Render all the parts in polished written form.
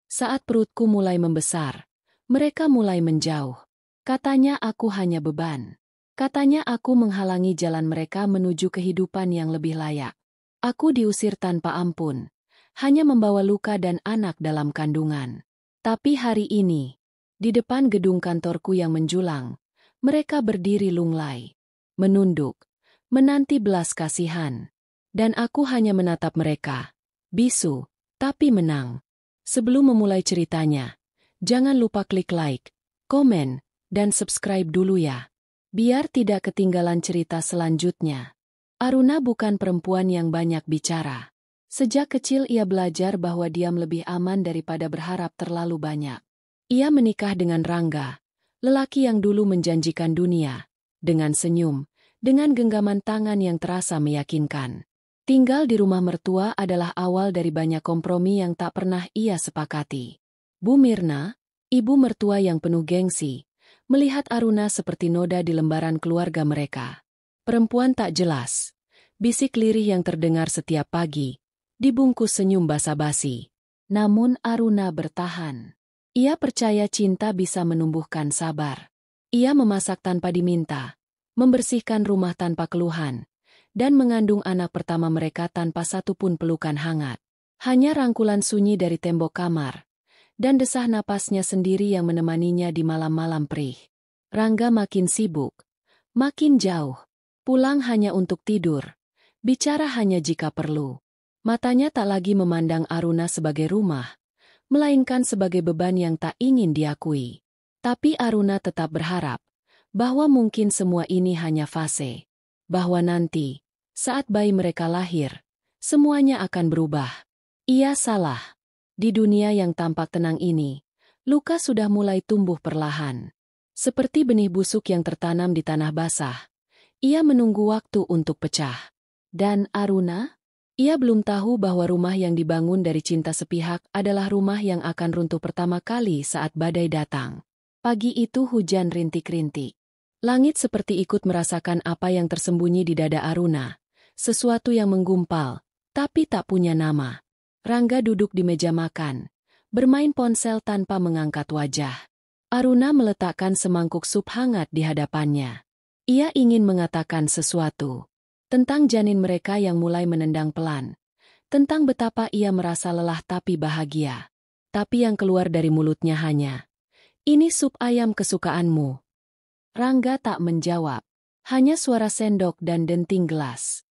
Saat perutku mulai membesar, mereka mulai menjauh. Katanya aku hanya beban. Katanya aku menghalangi jalan mereka menuju kehidupan yang lebih layak. Aku diusir tanpa ampun, hanya membawa luka dan anak dalam kandungan. Tapi hari ini, di depan gedung kantorku yang menjulang, mereka berdiri lunglai, menunduk, menanti belas kasihan. Dan aku hanya menatap mereka, bisu, tapi menang. Sebelum memulai ceritanya, jangan lupa klik like, komen, dan subscribe dulu ya. Biar tidak ketinggalan cerita selanjutnya. Aruna bukan perempuan yang banyak bicara. Sejak kecil ia belajar bahwa diam lebih aman daripada berharap terlalu banyak. Ia menikah dengan Rangga, lelaki yang dulu menjanjikan dunia, dengan senyum, dengan genggaman tangan yang terasa meyakinkan. Tinggal di rumah mertua adalah awal dari banyak kompromi yang tak pernah ia sepakati. Bu Mirna, ibu mertua yang penuh gengsi, melihat Aruna seperti noda di lembaran keluarga mereka. Perempuan tak jelas, bisik lirih yang terdengar setiap pagi, dibungkus senyum basa-basi. Namun Aruna bertahan. Ia percaya cinta bisa menumbuhkan sabar. Ia memasak tanpa diminta, membersihkan rumah tanpa keluhan, dan mengandung anak pertama mereka tanpa satupun pelukan hangat. Hanya rangkulan sunyi dari tembok kamar, dan desah napasnya sendiri yang menemaninya di malam-malam perih. Rangga makin sibuk, makin jauh, pulang hanya untuk tidur, bicara hanya jika perlu. Matanya tak lagi memandang Aruna sebagai rumah, melainkan sebagai beban yang tak ingin diakui. Tapi Aruna tetap berharap bahwa mungkin semua ini hanya fase, bahwa nanti, saat bayi mereka lahir, semuanya akan berubah. Ia salah. Di dunia yang tampak tenang ini, luka sudah mulai tumbuh perlahan. Seperti benih busuk yang tertanam di tanah basah, ia menunggu waktu untuk pecah. Dan Aruna? Ia belum tahu bahwa rumah yang dibangun dari cinta sepihak adalah rumah yang akan runtuh pertama kali saat badai datang. Pagi itu hujan rintik-rintik. Langit seperti ikut merasakan apa yang tersembunyi di dada Aruna. Sesuatu yang menggumpal, tapi tak punya nama. Rangga duduk di meja makan, bermain ponsel tanpa mengangkat wajah. Aruna meletakkan semangkuk sup hangat di hadapannya. Ia ingin mengatakan sesuatu tentang janin mereka yang mulai menendang pelan, tentang betapa ia merasa lelah tapi bahagia. Tapi yang keluar dari mulutnya hanya, "Ini sup ayam kesukaanmu." Rangga tak menjawab, hanya suara sendok dan denting gelas.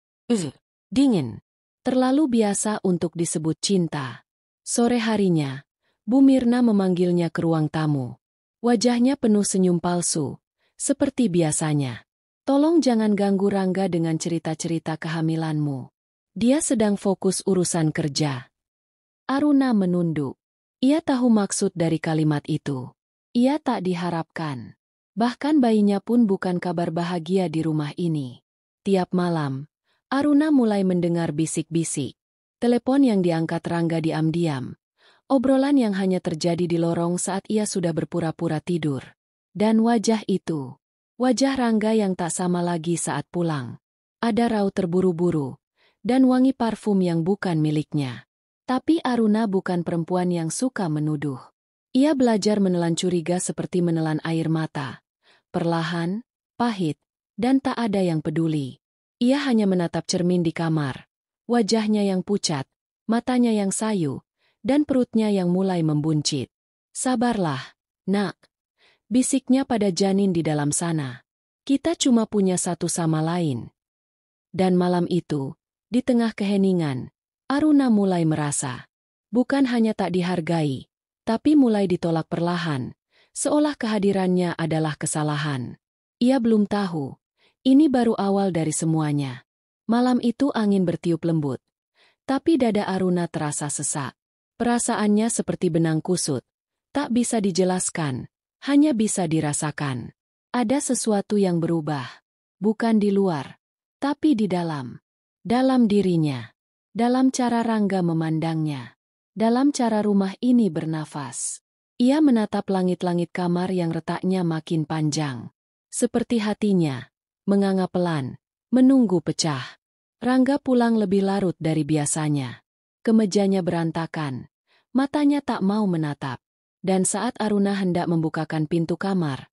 Dingin. Terlalu biasa untuk disebut cinta. Sore harinya, Bu Mirna memanggilnya ke ruang tamu. Wajahnya penuh senyum palsu, seperti biasanya. "Tolong jangan ganggu Rangga dengan cerita-cerita kehamilanmu. Dia sedang fokus urusan kerja." Aruna menunduk. Ia tahu maksud dari kalimat itu. Ia tak diharapkan. Bahkan bayinya pun bukan kabar bahagia di rumah ini. Tiap malam, Aruna mulai mendengar bisik-bisik. Telepon yang diangkat Rangga diam-diam. Obrolan yang hanya terjadi di lorong saat ia sudah berpura-pura tidur. Dan wajah itu, wajah Rangga yang tak sama lagi saat pulang. Ada raut terburu-buru, dan wangi parfum yang bukan miliknya. Tapi Aruna bukan perempuan yang suka menuduh. Ia belajar menelan curiga seperti menelan air mata. Perlahan, pahit, dan tak ada yang peduli. Ia hanya menatap cermin di kamar. Wajahnya yang pucat, matanya yang sayu, dan perutnya yang mulai membuncit. "Sabarlah, nak," bisiknya pada janin di dalam sana. "Kita cuma punya satu sama lain." Dan malam itu, di tengah keheningan, Aruna mulai merasa, bukan hanya tak dihargai, tapi mulai ditolak perlahan, seolah kehadirannya adalah kesalahan. Ia belum tahu. Ini baru awal dari semuanya. Malam itu angin bertiup lembut. Tapi dada Aruna terasa sesak. Perasaannya seperti benang kusut. Tak bisa dijelaskan, hanya bisa dirasakan. Ada sesuatu yang berubah. Bukan di luar, tapi di dalam. Dalam dirinya. Dalam cara Rangga memandangnya. Dalam cara rumah ini bernafas. Ia menatap langit-langit kamar yang retaknya makin panjang. Seperti hatinya menganga pelan, menunggu pecah. Rangga pulang lebih larut dari biasanya. Kemejanya berantakan, Matanya tak mau menatap. Dan saat Aruna hendak membukakan pintu kamar,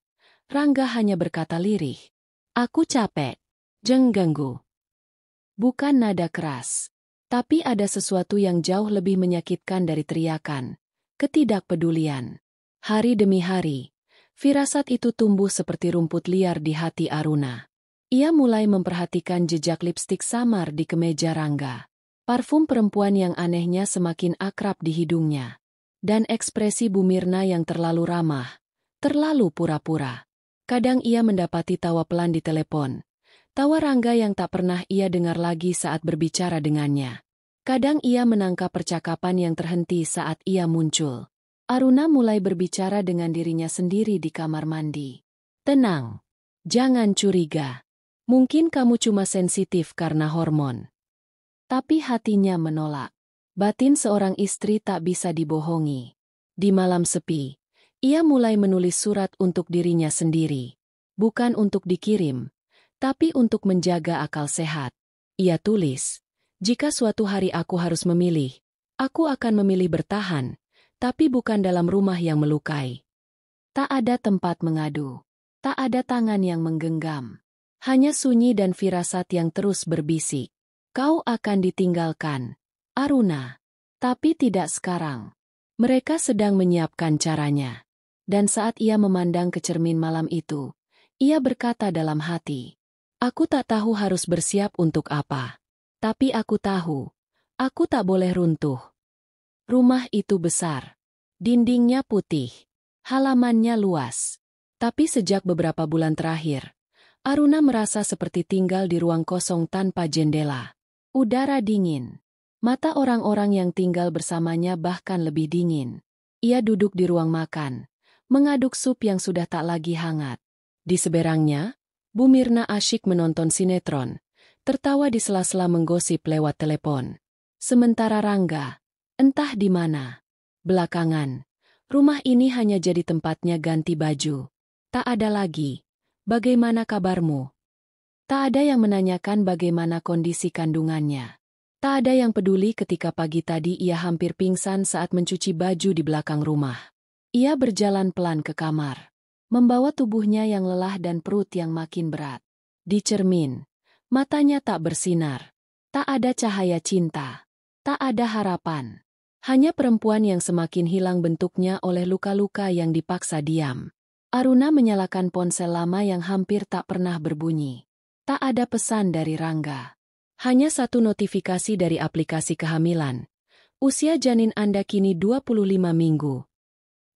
Rangga hanya berkata lirih, "Aku capek." Jeng ganggu. Bukan nada keras. Tapi ada sesuatu yang jauh lebih menyakitkan dari teriakan. Ketidakpedulian. Hari demi hari, firasat itu tumbuh seperti rumput liar di hati Aruna. Ia mulai memperhatikan jejak lipstik samar di kemeja Rangga. Parfum perempuan yang anehnya semakin akrab di hidungnya. Dan ekspresi Bu Mirna yang terlalu ramah, terlalu pura-pura. Kadang ia mendapati tawa pelan di telepon. Tawa Rangga yang tak pernah ia dengar lagi saat berbicara dengannya. Kadang ia menangkap percakapan yang terhenti saat ia muncul. Aruna mulai berbicara dengan dirinya sendiri di kamar mandi. "Tenang. Jangan curiga. Mungkin kamu cuma sensitif karena hormon." Tapi hatinya menolak. Batin seorang istri tak bisa dibohongi. Di malam sepi, ia mulai menulis surat untuk dirinya sendiri. Bukan untuk dikirim, tapi untuk menjaga akal sehat. Ia tulis, "Jika suatu hari aku harus memilih, aku akan memilih bertahan, tapi bukan dalam rumah yang melukai." Tak ada tempat mengadu. Tak ada tangan yang menggenggam. Hanya sunyi dan firasat yang terus berbisik. "Kau akan ditinggalkan, Aruna." Tapi tidak sekarang. Mereka sedang menyiapkan caranya. Dan saat ia memandang ke cermin malam itu, ia berkata dalam hati, "Aku tak tahu harus bersiap untuk apa. Tapi aku tahu, aku tak boleh runtuh." Rumah itu besar. Dindingnya putih. Halamannya luas. Tapi sejak beberapa bulan terakhir, Aruna merasa seperti tinggal di ruang kosong tanpa jendela. Udara dingin. Mata orang-orang yang tinggal bersamanya bahkan lebih dingin. Ia duduk di ruang makan, mengaduk sup yang sudah tak lagi hangat. Di seberangnya, Bu Mirna asyik menonton sinetron, tertawa di sela-sela menggosip lewat telepon. Sementara Rangga, entah di mana. Belakangan, rumah ini hanya jadi tempatnya ganti baju. Tak ada lagi, "Bagaimana kabarmu?" Tak ada yang menanyakan bagaimana kondisi kandungannya. Tak ada yang peduli ketika pagi tadi ia hampir pingsan saat mencuci baju di belakang rumah. Ia berjalan pelan ke kamar, membawa tubuhnya yang lelah dan perut yang makin berat. Di cermin, matanya tak bersinar. Tak ada cahaya cinta. Tak ada harapan. Hanya perempuan yang semakin hilang bentuknya oleh luka-luka yang dipaksa diam. Aruna menyalakan ponsel lama yang hampir tak pernah berbunyi. Tak ada pesan dari Rangga. Hanya satu notifikasi dari aplikasi kehamilan. "Usia janin Anda kini 25 minggu."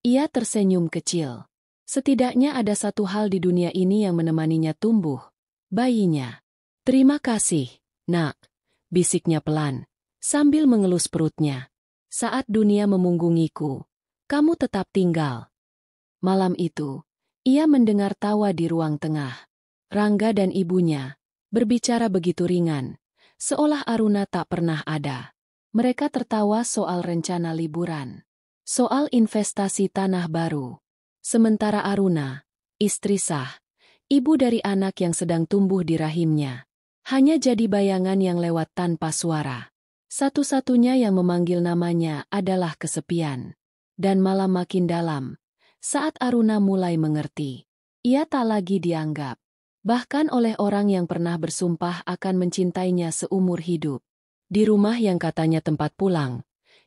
Ia tersenyum kecil. Setidaknya ada satu hal di dunia ini yang menemaninya tumbuh. Bayinya. "Terima kasih, Nak," bisiknya pelan, sambil mengelus perutnya. "Saat dunia memunggungiku, kamu tetap tinggal." Malam itu, ia mendengar tawa di ruang tengah. Rangga dan ibunya berbicara begitu ringan, seolah Aruna tak pernah ada. Mereka tertawa soal rencana liburan, soal investasi tanah baru. Sementara Aruna, istri sah, ibu dari anak yang sedang tumbuh di rahimnya, hanya jadi bayangan yang lewat tanpa suara. Satu-satunya yang memanggil namanya adalah kesepian. Dan malam makin dalam, saat Aruna mulai mengerti. Ia tak lagi dianggap, bahkan oleh orang yang pernah bersumpah akan mencintainya seumur hidup. Di rumah yang katanya tempat pulang,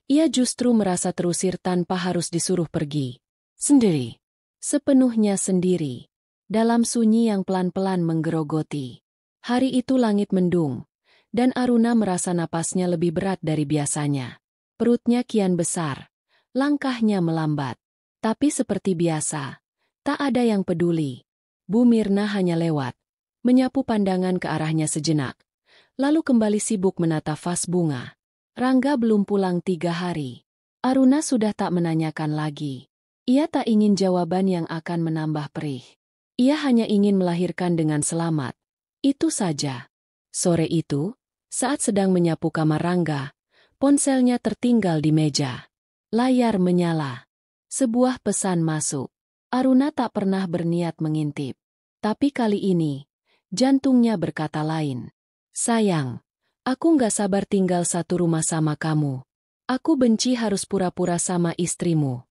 ia justru merasa terusir tanpa harus disuruh pergi. Sendiri. Sepenuhnya sendiri. Dalam sunyi yang pelan-pelan menggerogoti. Hari itu langit mendung, dan Aruna merasa napasnya lebih berat dari biasanya. Perutnya kian besar, langkahnya melambat. Tapi seperti biasa, tak ada yang peduli. Bu Mirna hanya lewat, menyapu pandangan ke arahnya sejenak, lalu kembali sibuk menata vas bunga. Rangga belum pulang 3 hari. Aruna sudah tak menanyakan lagi. Ia tak ingin jawaban yang akan menambah perih. Ia hanya ingin melahirkan dengan selamat. Itu saja. Sore itu, saat sedang menyapu kamar Rangga, ponselnya tertinggal di meja. Layar menyala. Sebuah pesan masuk. Aruna tak pernah berniat mengintip. Tapi kali ini, jantungnya berkata lain. "Sayang, aku nggak sabar tinggal satu rumah sama kamu. Aku benci harus pura-pura sama istrimu.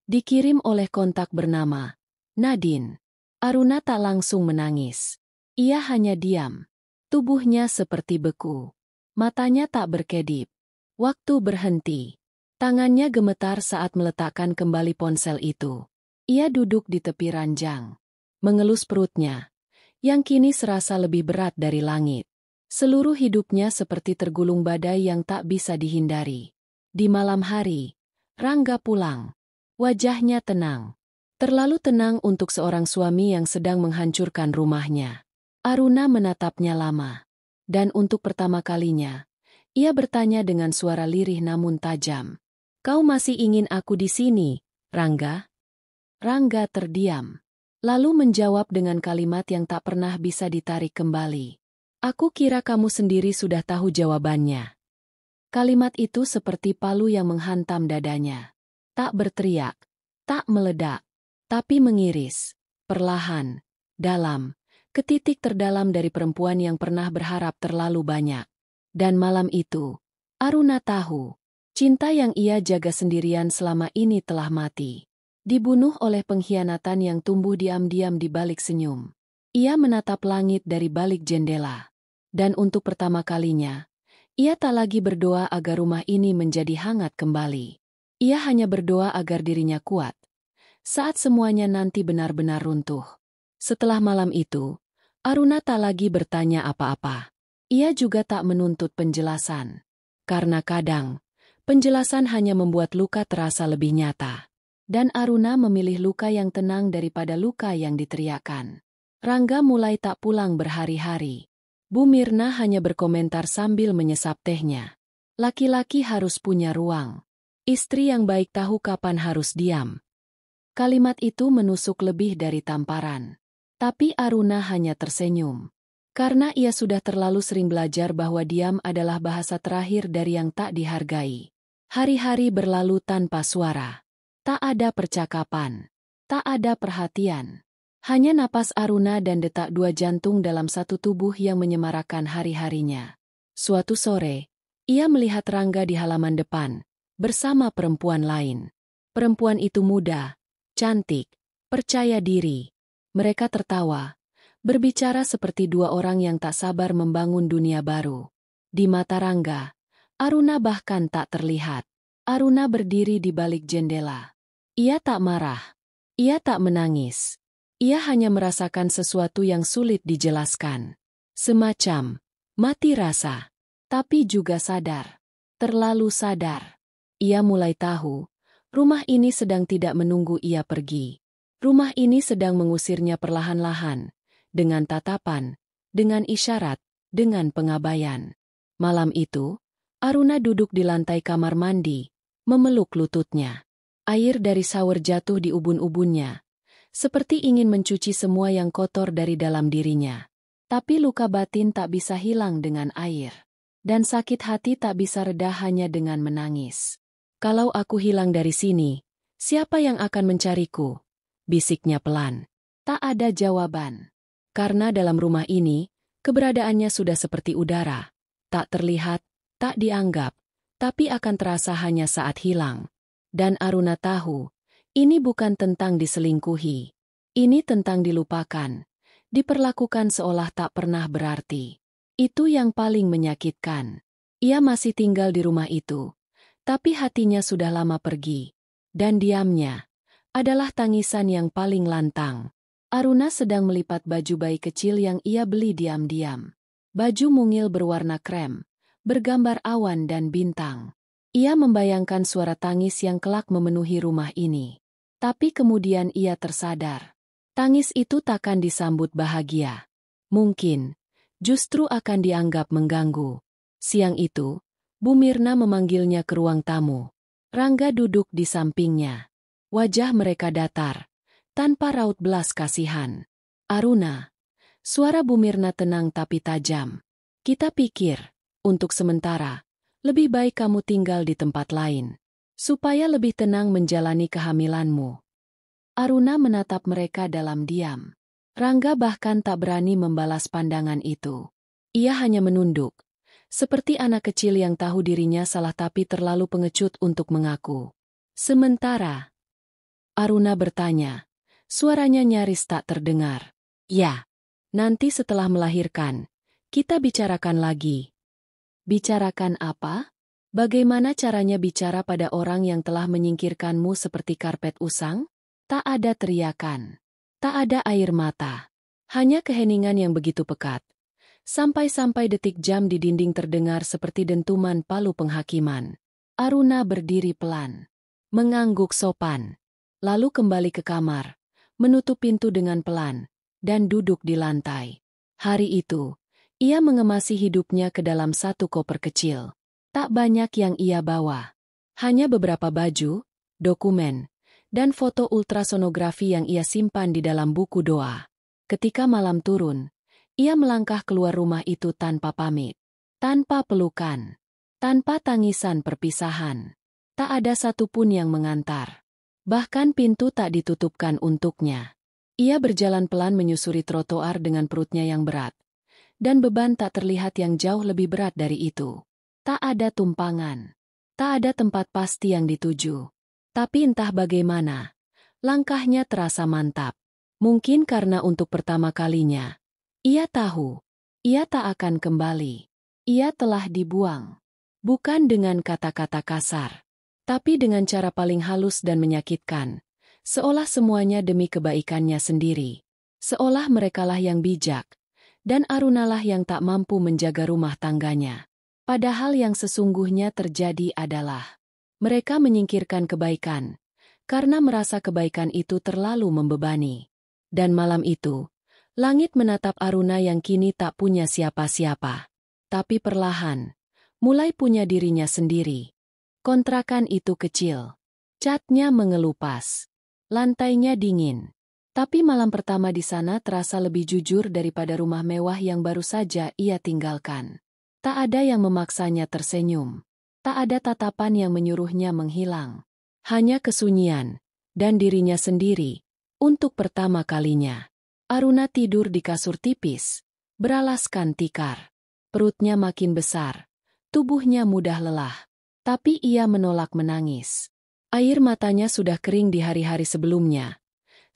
Dikirim oleh kontak bernama Nadine. Aruna tak langsung menangis. Ia hanya diam. Tubuhnya seperti beku. Matanya tak berkedip. Waktu berhenti. Tangannya gemetar saat meletakkan kembali ponsel itu. Ia duduk di tepi ranjang. Mengelus perutnya, yang kini serasa lebih berat dari langit. Seluruh hidupnya seperti tergulung badai yang tak bisa dihindari. Di malam hari, Rangga pulang. Wajahnya tenang. Terlalu tenang untuk seorang suami yang sedang menghancurkan rumahnya. Aruna menatapnya lama. Dan untuk pertama kalinya, ia bertanya dengan suara lirih namun tajam. Kau masih ingin aku di sini, Rangga? Rangga terdiam. Lalu menjawab dengan kalimat yang tak pernah bisa ditarik kembali. Aku kira kamu sendiri sudah tahu jawabannya. Kalimat itu seperti palu yang menghantam dadanya. Tak berteriak, tak meledak, tapi mengiris, perlahan, dalam, ke titik terdalam dari perempuan yang pernah berharap terlalu banyak. Dan malam itu, Aruna tahu, cinta yang ia jaga sendirian selama ini telah mati. Dibunuh oleh pengkhianatan yang tumbuh diam-diam di balik senyum. Ia menatap langit dari balik jendela. Dan untuk pertama kalinya, ia tak lagi berdoa agar rumah ini menjadi hangat kembali. Ia hanya berdoa agar dirinya kuat. Saat semuanya nanti benar-benar runtuh. Setelah malam itu, Aruna tak lagi bertanya apa-apa. Ia juga tak menuntut penjelasan. Karena kadang, penjelasan hanya membuat luka terasa lebih nyata. Dan Aruna memilih luka yang tenang daripada luka yang diteriakkan. Rangga mulai tak pulang berhari-hari. Bu Mirna hanya berkomentar sambil menyesap tehnya. Laki-laki harus punya ruang. Istri yang baik tahu kapan harus diam. Kalimat itu menusuk lebih dari tamparan. Tapi Aruna hanya tersenyum. Karena ia sudah terlalu sering belajar bahwa diam adalah bahasa terakhir dari yang tak dihargai. Hari-hari berlalu tanpa suara. Tak ada percakapan. Tak ada perhatian. Hanya napas Aruna dan detak dua jantung dalam satu tubuh yang menyemarakan hari-harinya. Suatu sore, ia melihat Rangga di halaman depan, bersama perempuan lain. Perempuan itu muda, cantik, percaya diri. Mereka tertawa, berbicara seperti dua orang yang tak sabar membangun dunia baru. Di mata Rangga, Aruna bahkan tak terlihat. Aruna berdiri di balik jendela. Ia tak marah. Ia tak menangis. Ia hanya merasakan sesuatu yang sulit dijelaskan. Semacam mati rasa, tapi juga sadar. Terlalu sadar. Ia mulai tahu, rumah ini sedang tidak menunggu ia pergi. Rumah ini sedang mengusirnya perlahan-lahan, dengan tatapan, dengan isyarat, dengan pengabaian. Malam itu, Aruna duduk di lantai kamar mandi, memeluk lututnya. Air dari shower jatuh di ubun-ubunnya, seperti ingin mencuci semua yang kotor dari dalam dirinya. Tapi luka batin tak bisa hilang dengan air. Dan sakit hati tak bisa reda hanya dengan menangis. Kalau aku hilang dari sini, siapa yang akan mencariku? Bisiknya pelan. Tak ada jawaban. Karena dalam rumah ini, keberadaannya sudah seperti udara. Tak terlihat, tak dianggap, tapi akan terasa hanya saat hilang. Dan Aruna tahu, ini bukan tentang diselingkuhi. Ini tentang dilupakan. Diperlakukan seolah tak pernah berarti. Itu yang paling menyakitkan. Ia masih tinggal di rumah itu. Tapi hatinya sudah lama pergi. Dan diamnya adalah tangisan yang paling lantang. Aruna sedang melipat baju bayi kecil yang ia beli diam-diam. Baju mungil berwarna krem, bergambar awan dan bintang. Ia membayangkan suara tangis yang kelak memenuhi rumah ini. Tapi kemudian ia tersadar. Tangis itu takkan disambut bahagia. Mungkin, justru akan dianggap mengganggu. Siang itu, Bu Mirna memanggilnya ke ruang tamu. Rangga duduk di sampingnya. Wajah mereka datar, tanpa raut belas kasihan. Aruna. Suara Bu Mirna tenang tapi tajam. Kita pikir, untuk sementara, lebih baik kamu tinggal di tempat lain. Supaya lebih tenang menjalani kehamilanmu. Aruna menatap mereka dalam diam. Rangga bahkan tak berani membalas pandangan itu. Ia hanya menunduk, Seperti anak kecil yang tahu dirinya salah tapi terlalu pengecut untuk mengaku. Sementara Aruna bertanya, suaranya nyaris tak terdengar. Ya, nanti setelah melahirkan, kita bicarakan lagi. Bicarakan apa? Bagaimana caranya bicara pada orang yang telah menyingkirkanmu seperti karpet usang? Tak ada teriakan. Tak ada air mata. Hanya keheningan yang begitu pekat. Sampai-sampai detik jam di dinding terdengar seperti dentuman palu penghakiman. Aruna berdiri pelan. Mengangguk sopan. Lalu kembali ke kamar. Menutup pintu dengan pelan. Dan duduk di lantai. Hari itu, ia mengemasi hidupnya ke dalam satu koper kecil. Tak banyak yang ia bawa. Hanya beberapa baju, dokumen, dan foto ultrasonografi yang ia simpan di dalam buku doa. Ketika malam turun, ia melangkah keluar rumah itu tanpa pamit. Tanpa pelukan. Tanpa tangisan perpisahan. Tak ada satupun yang mengantar. Bahkan pintu tak ditutupkan untuknya. Ia berjalan pelan menyusuri trotoar dengan perutnya yang berat. Dan beban tak terlihat yang jauh lebih berat dari itu. Tak ada tumpangan. Tak ada tempat pasti yang dituju. Tapi entah bagaimana, langkahnya terasa mantap. Mungkin karena untuk pertama kalinya, ia tahu, ia tak akan kembali. Ia telah dibuang. Bukan dengan kata-kata kasar, tapi dengan cara paling halus dan menyakitkan. Seolah semuanya demi kebaikannya sendiri. Seolah merekalah yang bijak. Dan Arunalah yang tak mampu menjaga rumah tangganya. Padahal yang sesungguhnya terjadi adalah mereka menyingkirkan kebaikan, karena merasa kebaikan itu terlalu membebani. Dan malam itu, langit menatap Aruna yang kini tak punya siapa-siapa. Tapi perlahan, mulai punya dirinya sendiri. Kontrakan itu kecil. Catnya mengelupas. Lantainya dingin. Tapi malam pertama di sana terasa lebih jujur daripada rumah mewah yang baru saja ia tinggalkan. Tak ada yang memaksanya tersenyum. Tak ada tatapan yang menyuruhnya menghilang. Hanya kesunyian, dan dirinya sendiri. Untuk pertama kalinya, Aruna tidur di kasur tipis, beralaskan tikar. Perutnya makin besar, tubuhnya mudah lelah. Tapi ia menolak menangis. Air matanya sudah kering di hari-hari sebelumnya.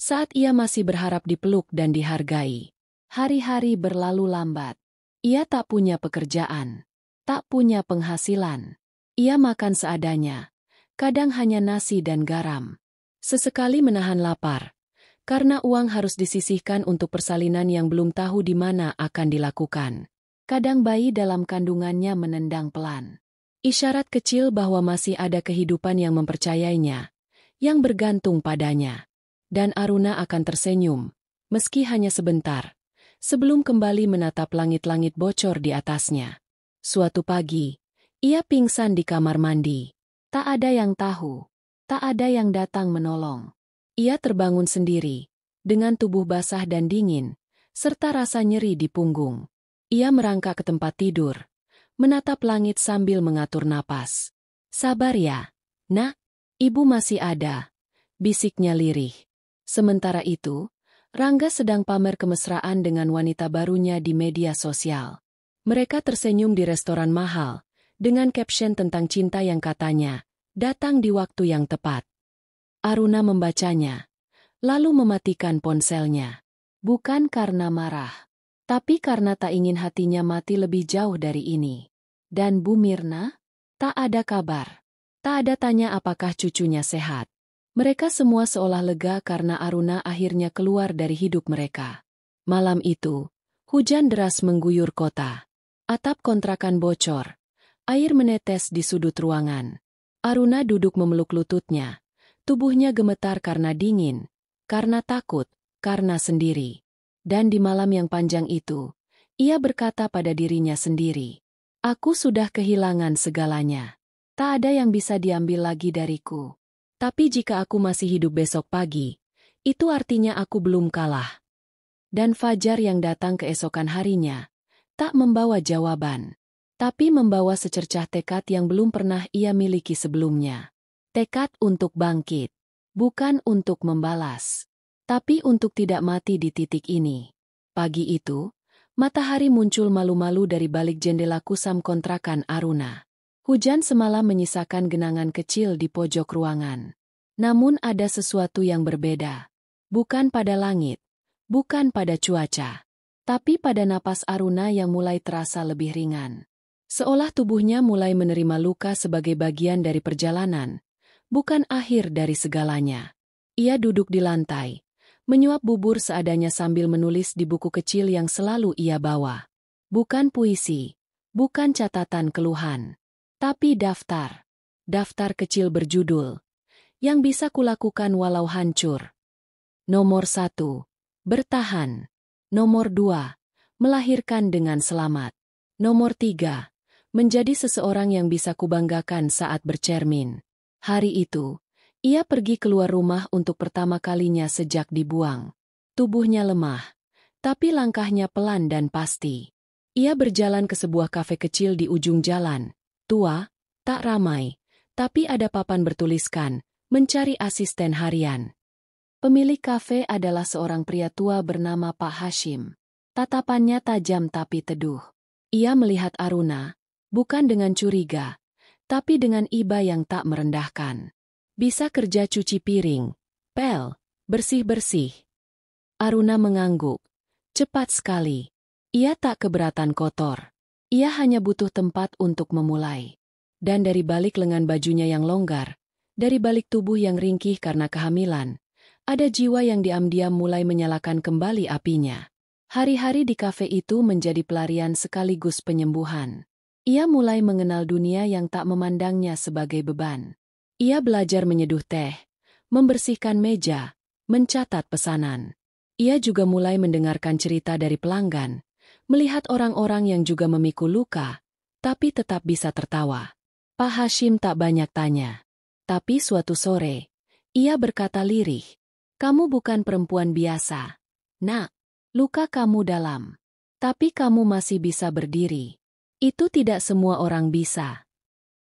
Saat ia masih berharap dipeluk dan dihargai. Hari-hari berlalu lambat. Ia tak punya pekerjaan. Tak punya penghasilan. Ia makan seadanya. Kadang hanya nasi dan garam. Sesekali menahan lapar. Karena uang harus disisihkan untuk persalinan yang belum tahu di mana akan dilakukan. Kadang bayi dalam kandungannya menendang pelan. Isyarat kecil bahwa masih ada kehidupan yang mempercayainya. Yang bergantung padanya. Dan Aruna akan tersenyum, meski hanya sebentar, sebelum kembali menatap langit-langit bocor di atasnya. Suatu pagi, ia pingsan di kamar mandi. Tak ada yang tahu, tak ada yang datang menolong. Ia terbangun sendiri, dengan tubuh basah dan dingin, serta rasa nyeri di punggung. Ia merangkak ke tempat tidur, menatap langit sambil mengatur napas. Sabar ya, nak, ibu masih ada, bisiknya lirih. Sementara itu, Rangga sedang pamer kemesraan dengan wanita barunya di media sosial. Mereka tersenyum di restoran mahal, dengan caption tentang cinta yang katanya, datang di waktu yang tepat. Aruna membacanya, lalu mematikan ponselnya. Bukan karena marah, tapi karena tak ingin hatinya mati lebih jauh dari ini. Dan Bu Mirna? Tak ada kabar. Tak ada tanya apakah cucunya sehat. Mereka semua seolah lega karena Aruna akhirnya keluar dari hidup mereka. Malam itu, hujan deras mengguyur kota. Atap kontrakan bocor. Air menetes di sudut ruangan. Aruna duduk memeluk lututnya. Tubuhnya gemetar karena dingin, karena takut, karena sendiri. Dan di malam yang panjang itu, ia berkata pada dirinya sendiri, aku sudah kehilangan segalanya. Tak ada yang bisa diambil lagi dariku. Tapi jika aku masih hidup besok pagi, itu artinya aku belum kalah. Dan fajar yang datang keesokan harinya, tak membawa jawaban, tapi membawa secercah tekad yang belum pernah ia miliki sebelumnya. Tekad untuk bangkit, bukan untuk membalas, tapi untuk tidak mati di titik ini. Pagi itu, Matahari muncul malu-malu dari balik jendela kusam kontrakan Aruna. Hujan semalam menyisakan genangan kecil di pojok ruangan. Namun ada sesuatu yang berbeda. Bukan pada langit, bukan pada cuaca, tapi pada napas Aruna yang mulai terasa lebih ringan. Seolah tubuhnya mulai menerima luka sebagai bagian dari perjalanan, bukan akhir dari segalanya. Ia duduk di lantai, menyuap bubur seadanya sambil menulis di buku kecil yang selalu ia bawa. Bukan puisi, bukan catatan keluhan, tapi daftar. Daftar kecil berjudul, "Yang bisa kulakukan walau hancur." Nomor 1, bertahan. Nomor 2, melahirkan dengan selamat. Nomor 3, menjadi seseorang yang bisa kubanggakan saat bercermin. Hari itu, ia pergi keluar rumah untuk pertama kalinya sejak dibuang. Tubuhnya lemah, tapi langkahnya pelan dan pasti. Ia berjalan ke sebuah kafe kecil di ujung jalan. Tua, tak ramai, tapi ada papan bertuliskan, "Mencari asisten harian." Pemilik kafe adalah seorang pria tua bernama Pak Hashim. Tatapannya tajam tapi teduh. Ia melihat Aruna, bukan dengan curiga, tapi dengan iba yang tak merendahkan. "Bisa kerja cuci piring, pel, bersih-bersih." Aruna mengangguk. Cepat sekali. Ia tak keberatan kotor. Ia hanya butuh tempat untuk memulai. Dan dari balik lengan bajunya yang longgar, dari balik tubuh yang ringkih karena kehamilan, ada jiwa yang diam-diam mulai menyalakan kembali apinya. Hari-hari di kafe itu menjadi pelarian sekaligus penyembuhan. Ia mulai mengenal dunia yang tak memandangnya sebagai beban. Ia belajar menyeduh teh, membersihkan meja, mencatat pesanan. Ia juga mulai mendengarkan cerita dari pelanggan, melihat orang-orang yang juga memikul luka, tapi tetap bisa tertawa. Pak Hashim tak banyak tanya. Tapi suatu sore, ia berkata lirih, "Kamu bukan perempuan biasa. Nak, luka kamu dalam. Tapi kamu masih bisa berdiri. Itu tidak semua orang bisa."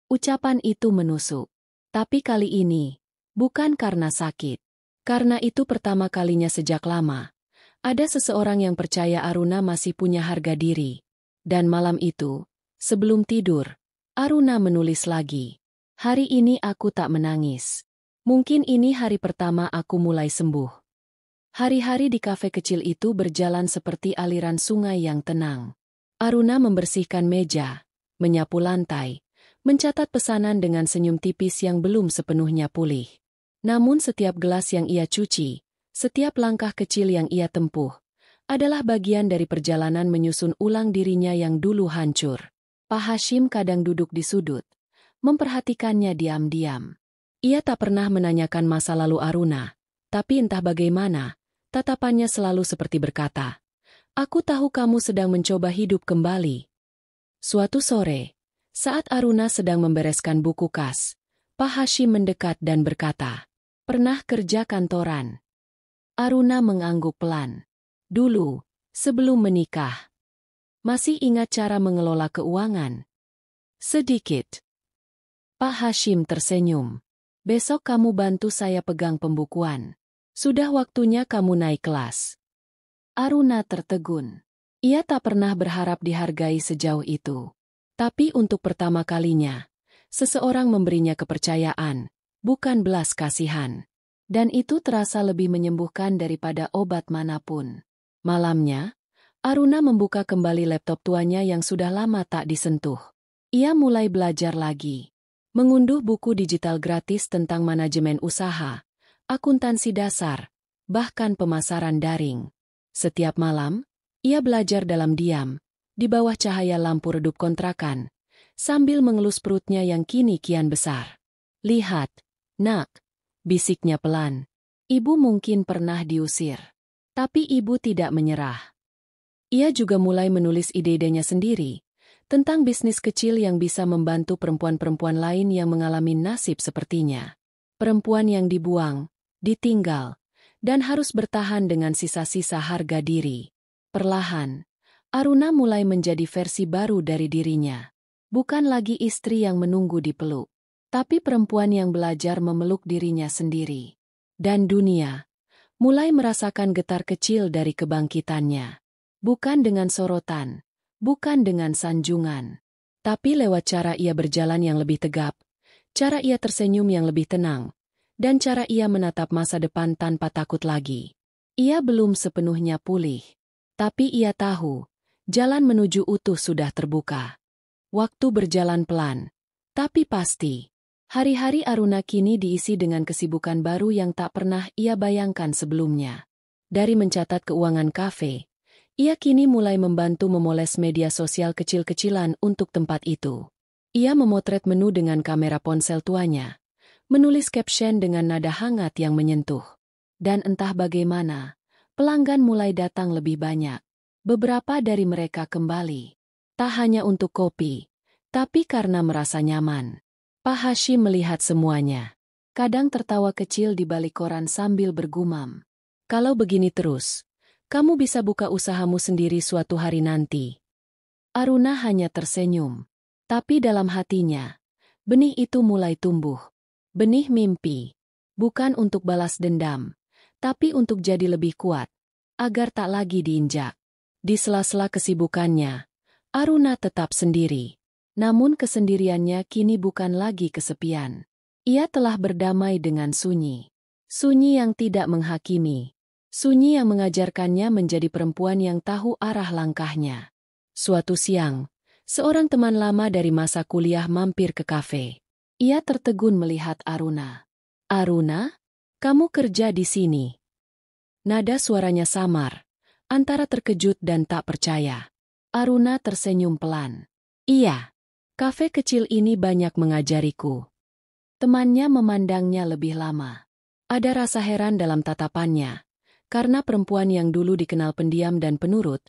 Ucapan itu menusuk. Tapi kali ini, bukan karena sakit. Karena itu pertama kalinya sejak lama, ada seseorang yang percaya Aruna masih punya harga diri. Dan malam itu, sebelum tidur, Aruna menulis lagi. "Hari ini aku tak menangis. Mungkin ini hari pertama aku mulai sembuh." Hari-hari di kafe kecil itu berjalan seperti aliran sungai yang tenang. Aruna membersihkan meja, menyapu lantai, mencatat pesanan dengan senyum tipis yang belum sepenuhnya pulih. Namun setiap gelas yang ia cuci, setiap langkah kecil yang ia tempuh, adalah bagian dari perjalanan menyusun ulang dirinya yang dulu hancur. Pak Hashim kadang duduk di sudut, memperhatikannya diam-diam. Ia tak pernah menanyakan masa lalu Aruna, tapi entah bagaimana, tatapannya selalu seperti berkata, "Aku tahu kamu sedang mencoba hidup kembali." Suatu sore, saat Aruna sedang membereskan buku kas, Pak Hashim mendekat dan berkata, "Pernah kerja kantoran?" Aruna mengangguk pelan. "Dulu, sebelum menikah." "Masih ingat cara mengelola keuangan?" "Sedikit." Pak Hashim tersenyum. "Besok kamu bantu saya pegang pembukuan. Sudah waktunya kamu naik kelas." Aruna tertegun. Ia tak pernah berharap dihargai sejauh itu. Tapi untuk pertama kalinya, seseorang memberinya kepercayaan, bukan belas kasihan. Dan itu terasa lebih menyembuhkan daripada obat manapun. Malamnya, Aruna membuka kembali laptop tuanya yang sudah lama tak disentuh. Ia mulai belajar lagi. Mengunduh buku digital gratis tentang manajemen usaha, akuntansi dasar, bahkan pemasaran daring. Setiap malam, ia belajar dalam diam, di bawah cahaya lampu redup kontrakan, sambil mengelus perutnya yang kini kian besar. "Lihat, nak," bisiknya pelan. "Ibu mungkin pernah diusir. Tapi ibu tidak menyerah." Ia juga mulai menulis ide-idenya sendiri, tentang bisnis kecil yang bisa membantu perempuan-perempuan lain yang mengalami nasib sepertinya. Perempuan yang dibuang, ditinggal, dan harus bertahan dengan sisa-sisa harga diri. Perlahan, Aruna mulai menjadi versi baru dari dirinya. Bukan lagi istri yang menunggu dipeluk, tapi perempuan yang belajar memeluk dirinya sendiri. Dan dunia mulai merasakan getar kecil dari kebangkitannya. Bukan dengan sorotan, bukan dengan sanjungan. Tapi lewat cara ia berjalan yang lebih tegap, cara ia tersenyum yang lebih tenang, dan cara ia menatap masa depan tanpa takut lagi. Ia belum sepenuhnya pulih. Tapi ia tahu, jalan menuju utuh sudah terbuka. Waktu berjalan pelan, tapi pasti. Hari-hari Aruna kini diisi dengan kesibukan baru yang tak pernah ia bayangkan sebelumnya. Dari mencatat keuangan kafe, ia kini mulai membantu memoles media sosial kecil-kecilan untuk tempat itu. Ia memotret menu dengan kamera ponsel tuanya, menulis caption dengan nada hangat yang menyentuh. Dan entah bagaimana, pelanggan mulai datang lebih banyak. Beberapa dari mereka kembali. Tak hanya untuk kopi, tapi karena merasa nyaman. Pak Hashim melihat semuanya. Kadang tertawa kecil di balik koran sambil bergumam. Kalau begini terus, kamu bisa buka usahamu sendiri suatu hari nanti. Aruna hanya tersenyum. Tapi dalam hatinya, benih itu mulai tumbuh. Benih mimpi. Bukan untuk balas dendam, tapi untuk jadi lebih kuat, agar tak lagi diinjak. Di sela-sela kesibukannya, Aruna tetap sendiri. Namun kesendiriannya kini bukan lagi kesepian. Ia telah berdamai dengan sunyi. Sunyi yang tidak menghakimi. Sunyi yang mengajarkannya menjadi perempuan yang tahu arah langkahnya. Suatu siang, seorang teman lama dari masa kuliah mampir ke kafe. Ia tertegun melihat Aruna. Aruna, kamu kerja di sini? Nada suaranya samar, antara terkejut dan tak percaya. Aruna tersenyum pelan. Iya. Kafe kecil ini banyak mengajariku. Temannya memandangnya lebih lama. Ada rasa heran dalam tatapannya, karena perempuan yang dulu dikenal pendiam dan penurut,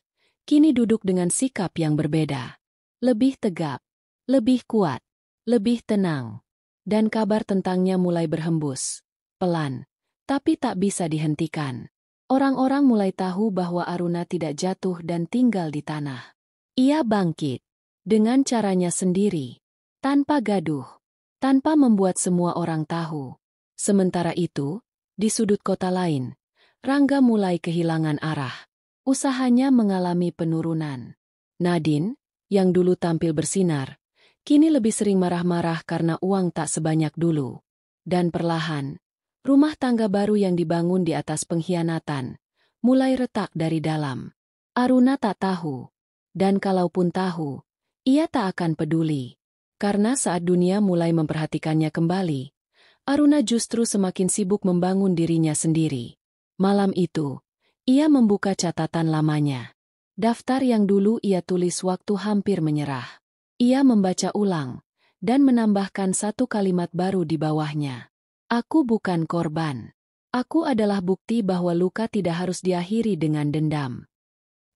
kini duduk dengan sikap yang berbeda. Lebih tegap, lebih kuat, lebih tenang. Dan kabar tentangnya mulai berhembus. Pelan, tapi tak bisa dihentikan. Orang-orang mulai tahu bahwa Aruna tidak jatuh dan tinggal di tanah. Ia bangkit. Dengan caranya sendiri, tanpa gaduh, tanpa membuat semua orang tahu. Sementara itu, di sudut kota lain, Rangga mulai kehilangan arah. Usahanya mengalami penurunan. Nadine, yang dulu tampil bersinar, kini lebih sering marah-marah karena uang tak sebanyak dulu. Dan perlahan, rumah tangga baru yang dibangun di atas pengkhianatan, mulai retak dari dalam. Aruna tak tahu, dan kalaupun tahu, ia tak akan peduli, karena saat dunia mulai memperhatikannya kembali, Aruna justru semakin sibuk membangun dirinya sendiri. Malam itu, ia membuka catatan lamanya. Daftar yang dulu ia tulis waktu hampir menyerah. Ia membaca ulang, dan menambahkan satu kalimat baru di bawahnya. Aku bukan korban. Aku adalah bukti bahwa luka tidak harus diakhiri dengan dendam.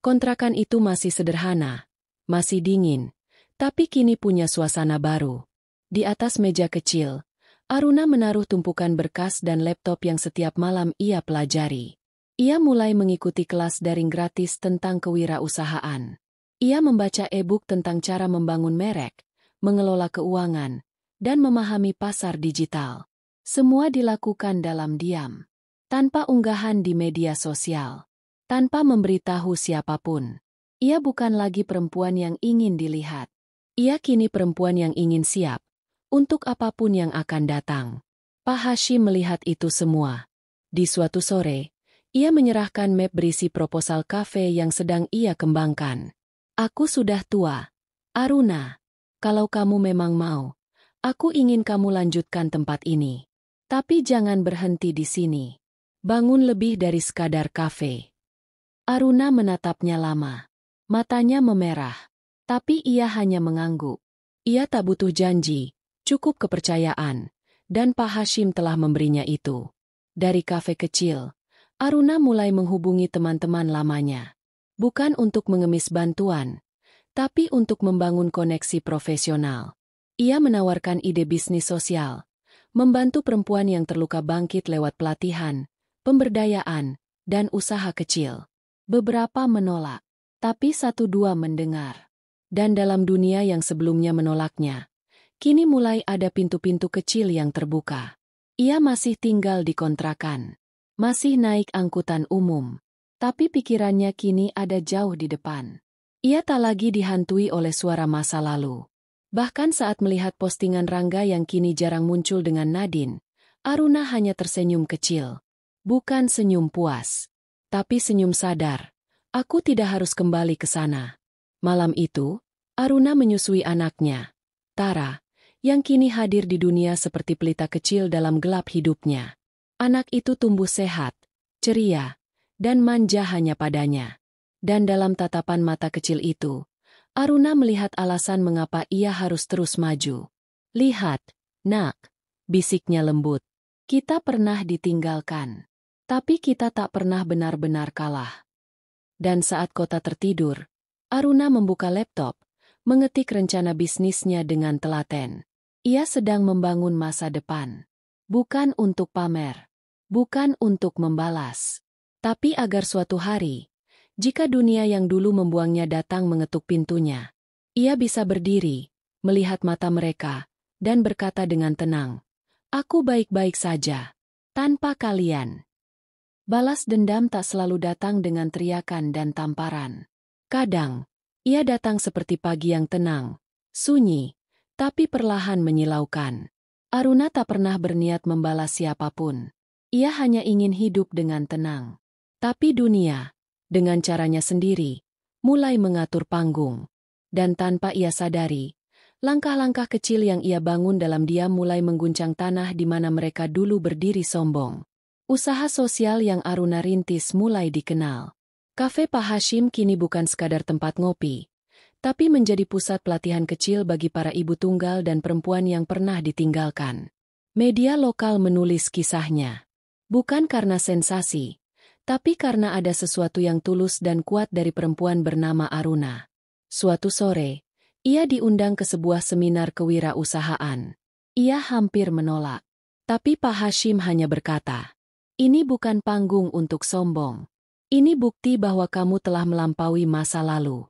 Kontrakan itu masih sederhana, masih dingin, tapi kini punya suasana baru. Di atas meja kecil, Aruna menaruh tumpukan berkas dan laptop yang setiap malam ia pelajari. Ia mulai mengikuti kelas daring gratis tentang kewirausahaan. Ia membaca e-book tentang cara membangun merek, mengelola keuangan, dan memahami pasar digital. Semua dilakukan dalam diam, tanpa unggahan di media sosial, tanpa memberitahu siapapun. Ia bukan lagi perempuan yang ingin dilihat. Ia kini perempuan yang ingin siap untuk apapun yang akan datang. Pak Hashim melihat itu semua. Di suatu sore, ia menyerahkan map berisi proposal kafe yang sedang ia kembangkan. Aku sudah tua, Aruna. Kalau kamu memang mau, aku ingin kamu lanjutkan tempat ini. Tapi jangan berhenti di sini. Bangun lebih dari sekadar kafe. Aruna menatapnya lama. Matanya memerah. Tapi ia hanya mengangguk. Ia tak butuh janji, cukup kepercayaan. Dan Pak Hashim telah memberinya itu. Dari kafe kecil, Aruna mulai menghubungi teman-teman lamanya. Bukan untuk mengemis bantuan, tapi untuk membangun koneksi profesional. Ia menawarkan ide bisnis sosial, membantu perempuan yang terluka bangkit lewat pelatihan, pemberdayaan, dan usaha kecil. Beberapa menolak, tapi satu dua mendengar. Dan dalam dunia yang sebelumnya menolaknya, kini mulai ada pintu-pintu kecil yang terbuka. Ia masih tinggal di kontrakan, masih naik angkutan umum, Tapi pikirannya kini ada jauh di depan. Ia tak lagi dihantui oleh suara masa lalu. Bahkan saat melihat postingan Rangga yang kini jarang muncul dengan Nadine, Aruna hanya tersenyum kecil. Bukan senyum puas, tapi senyum sadar. Aku tidak harus kembali ke sana. Malam itu, Aruna menyusui anaknya, Tara, yang kini hadir di dunia seperti pelita kecil dalam gelap hidupnya. Anak itu tumbuh sehat, ceria, dan manja hanya padanya. Dan dalam tatapan mata kecil itu, Aruna melihat alasan mengapa ia harus terus maju. Lihat, nak, bisiknya lembut. Kita pernah ditinggalkan. Tapi kita tak pernah benar-benar kalah. Dan saat kota tertidur, Aruna membuka laptop, mengetik rencana bisnisnya dengan telaten. Ia sedang membangun masa depan. Bukan untuk pamer. Bukan untuk membalas. Tapi agar suatu hari, jika dunia yang dulu membuangnya datang mengetuk pintunya, ia bisa berdiri, melihat mata mereka, dan berkata dengan tenang, "Aku baik-baik saja. Tanpa kalian." Balas dendam tak selalu datang dengan teriakan dan tamparan. Kadang, ia datang seperti pagi yang tenang, sunyi, tapi perlahan menyilaukan. Aruna tak pernah berniat membalas siapapun. Ia hanya ingin hidup dengan tenang. Tapi dunia, dengan caranya sendiri, mulai mengatur panggung. Dan tanpa ia sadari, langkah-langkah kecil yang ia bangun dalam diam mulai mengguncang tanah di mana mereka dulu berdiri sombong. Usaha sosial yang Aruna rintis mulai dikenal. Kafe Pak Hashim kini bukan sekadar tempat ngopi, tapi menjadi pusat pelatihan kecil bagi para ibu tunggal dan perempuan yang pernah ditinggalkan. Media lokal menulis kisahnya. Bukan karena sensasi, tapi karena ada sesuatu yang tulus dan kuat dari perempuan bernama Aruna. Suatu sore, ia diundang ke sebuah seminar kewirausahaan. Ia hampir menolak. Tapi Pak Hashim hanya berkata, "Ini bukan panggung untuk sombong. Ini bukti bahwa kamu telah melampaui masa lalu."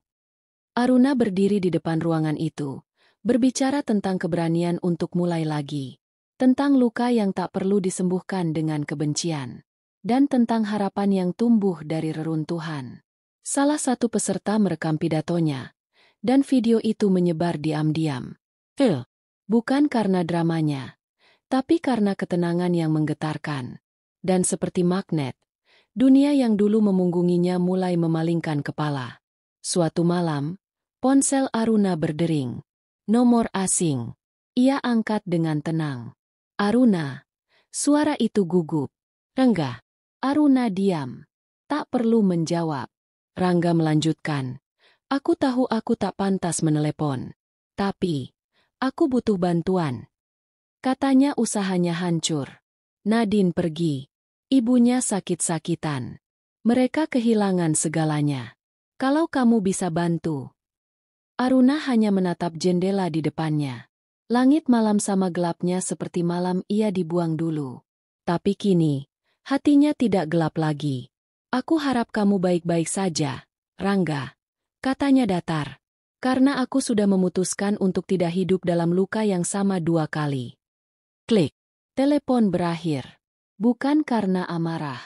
Aruna berdiri di depan ruangan itu, berbicara tentang keberanian untuk mulai lagi, tentang luka yang tak perlu disembuhkan dengan kebencian, dan tentang harapan yang tumbuh dari reruntuhan. Salah satu peserta merekam pidatonya, dan video itu menyebar diam-diam. Bukan karena dramanya, tapi karena ketenangan yang menggetarkan. Dan seperti magnet, dunia yang dulu memunggunginya mulai memalingkan kepala. Suatu malam, ponsel Aruna berdering. Nomor asing. Ia angkat dengan tenang. "Aruna." Suara itu gugup. "Rangga." Aruna diam. Tak perlu menjawab. Rangga melanjutkan. "Aku tahu aku tak pantas menelepon. Tapi, aku butuh bantuan." Katanya usahanya hancur. Nadine pergi. Ibunya sakit-sakitan. Mereka kehilangan segalanya. Kalau kamu bisa bantu. Aruna hanya menatap jendela di depannya. Langit malam sama gelapnya seperti malam ia dibuang dulu. Tapi kini, hatinya tidak gelap lagi. "Aku harap kamu baik-baik saja, Rangga," katanya datar. "Karena aku sudah memutuskan untuk tidak hidup dalam luka yang sama 2 kali." Klik. Telepon berakhir. Bukan karena amarah,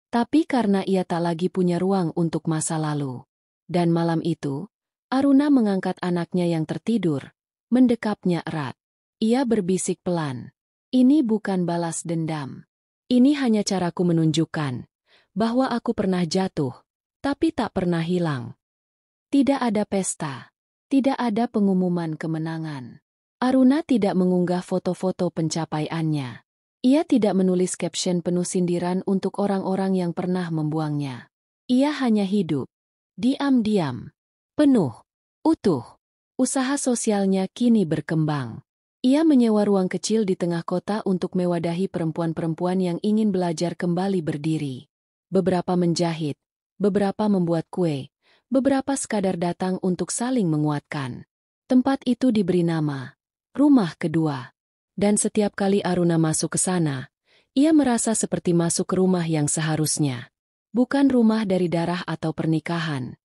tapi karena ia tak lagi punya ruang untuk masa lalu. Dan malam itu, Aruna mengangkat anaknya yang tertidur, mendekapnya erat. Ia berbisik pelan. "Ini bukan balas dendam. Ini hanya caraku menunjukkan bahwa aku pernah jatuh, tapi tak pernah hilang." Tidak ada pesta. Tidak ada pengumuman kemenangan. Aruna tidak mengunggah foto-foto pencapaiannya. Ia tidak menulis caption penuh sindiran untuk orang-orang yang pernah membuangnya. Ia hanya hidup. Diam-diam. Penuh. Utuh. Usaha sosialnya kini berkembang. Ia menyewa ruang kecil di tengah kota untuk mewadahi perempuan-perempuan yang ingin belajar kembali berdiri. Beberapa menjahit, beberapa membuat kue, beberapa sekadar datang untuk saling menguatkan. Tempat itu diberi nama Rumah Kedua. Dan setiap kali Aruna masuk ke sana, ia merasa seperti masuk ke rumah yang seharusnya. Bukan rumah dari darah atau pernikahan,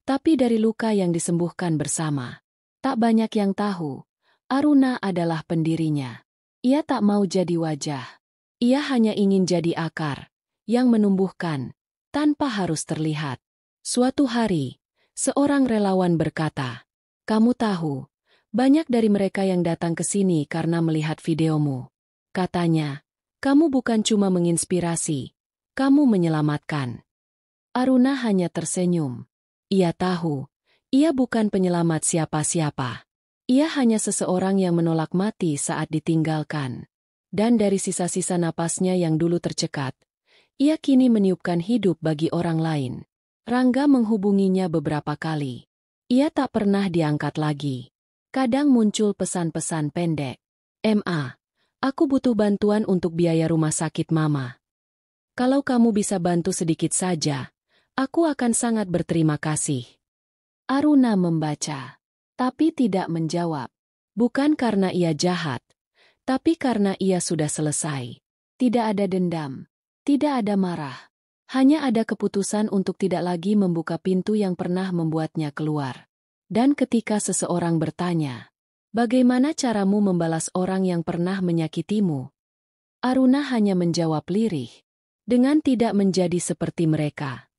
tapi dari luka yang disembuhkan bersama. Tak banyak yang tahu, Aruna adalah pendirinya. Ia tak mau jadi wajah. Ia hanya ingin jadi akar, yang menumbuhkan, tanpa harus terlihat. Suatu hari, seorang relawan berkata, "Kamu tahu, banyak dari mereka yang datang ke sini karena melihat videomu." Katanya, "Kamu bukan cuma menginspirasi, kamu menyelamatkan." Aruna hanya tersenyum. Ia tahu, ia bukan penyelamat siapa-siapa. Ia hanya seseorang yang menolak mati saat ditinggalkan. Dan dari sisa-sisa napasnya yang dulu tercekat, ia kini meniupkan hidup bagi orang lain. Rangga menghubunginya beberapa kali. Ia tak pernah diangkat lagi. Kadang muncul pesan-pesan pendek. "Ma, aku butuh bantuan untuk biaya rumah sakit Mama. Kalau kamu bisa bantu sedikit saja, aku akan sangat berterima kasih." Aruna membaca, tapi tidak menjawab. Bukan karena ia jahat, tapi karena ia sudah selesai. Tidak ada dendam, tidak ada marah. Hanya ada keputusan untuk tidak lagi membuka pintu yang pernah membuatnya keluar. Dan ketika seseorang bertanya, "Bagaimana caramu membalas orang yang pernah menyakitimu?" Aruna hanya menjawab lirih, dengan tidak menjadi seperti mereka.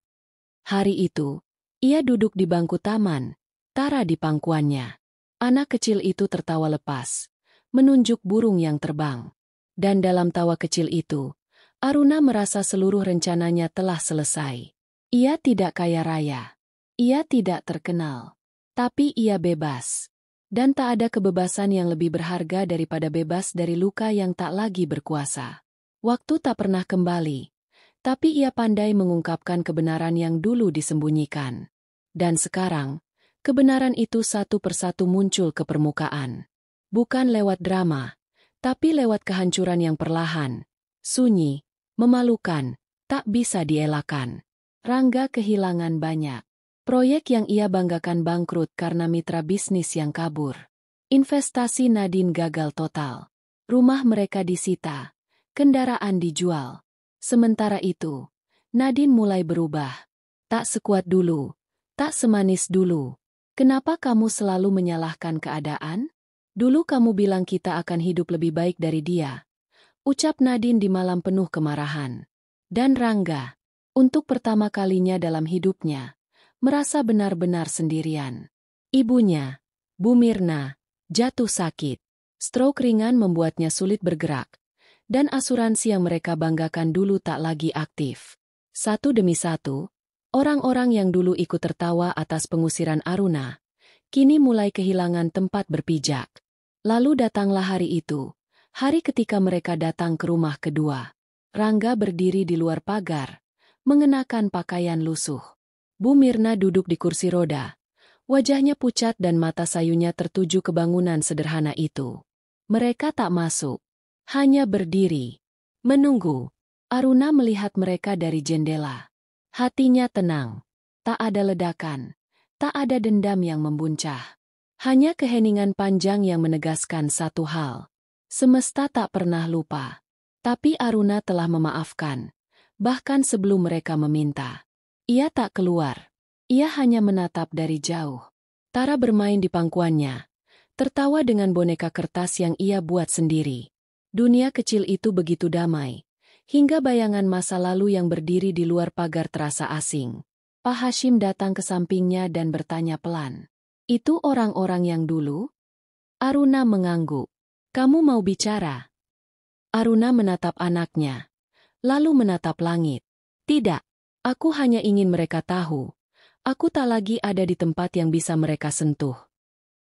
Hari itu, ia duduk di bangku taman, Tara di pangkuannya. Anak kecil itu tertawa lepas, menunjuk burung yang terbang. Dan dalam tawa kecil itu, Aruna merasa seluruh rencananya telah selesai. Ia tidak kaya raya. Ia tidak terkenal. Tapi ia bebas. Dan tak ada kebebasan yang lebih berharga daripada bebas dari luka yang tak lagi berkuasa. Waktu tak pernah kembali. Tapi ia pandai mengungkapkan kebenaran yang dulu disembunyikan. Dan sekarang, kebenaran itu satu persatu muncul ke permukaan. Bukan lewat drama, tapi lewat kehancuran yang perlahan, sunyi, memalukan, tak bisa dielakkan. Rangga kehilangan banyak. Proyek yang ia banggakan bangkrut karena mitra bisnis yang kabur. Investasi Nadine gagal total. Rumah mereka disita, kendaraan dijual. Sementara itu, Nadine mulai berubah. Tak sekuat dulu, tak semanis dulu. "Kenapa kamu selalu menyalahkan keadaan? Dulu kamu bilang kita akan hidup lebih baik dari dia," ucap Nadine di malam penuh kemarahan. Dan Rangga, untuk pertama kalinya dalam hidupnya, merasa benar-benar sendirian. Ibunya, Bu Mirna, jatuh sakit. Stroke ringan membuatnya sulit bergerak. Dan asuransi yang mereka banggakan dulu tak lagi aktif. Satu demi satu, orang-orang yang dulu ikut tertawa atas pengusiran Aruna, kini mulai kehilangan tempat berpijak. Lalu datanglah hari itu, hari ketika mereka datang ke rumah kedua. Rangga berdiri di luar pagar, mengenakan pakaian lusuh. Bu Mirna duduk di kursi roda. Wajahnya pucat dan mata sayunya tertuju ke bangunan sederhana itu. Mereka tak masuk. Hanya berdiri, menunggu. Aruna melihat mereka dari jendela. Hatinya tenang. Tak ada ledakan. Tak ada dendam yang membuncah. Hanya keheningan panjang yang menegaskan satu hal. Semesta tak pernah lupa. Tapi Aruna telah memaafkan. Bahkan sebelum mereka meminta. Ia tak keluar. Ia hanya menatap dari jauh. Tara bermain di pangkuannya. Tertawa dengan boneka kertas yang ia buat sendiri. Dunia kecil itu begitu damai, hingga bayangan masa lalu yang berdiri di luar pagar terasa asing. Pak Hashim datang ke sampingnya dan bertanya pelan, "Itu orang-orang yang dulu?" Aruna mengangguk. "Kamu mau bicara?" Aruna menatap anaknya, lalu menatap langit. "Tidak, aku hanya ingin mereka tahu. Aku tak lagi ada di tempat yang bisa mereka sentuh."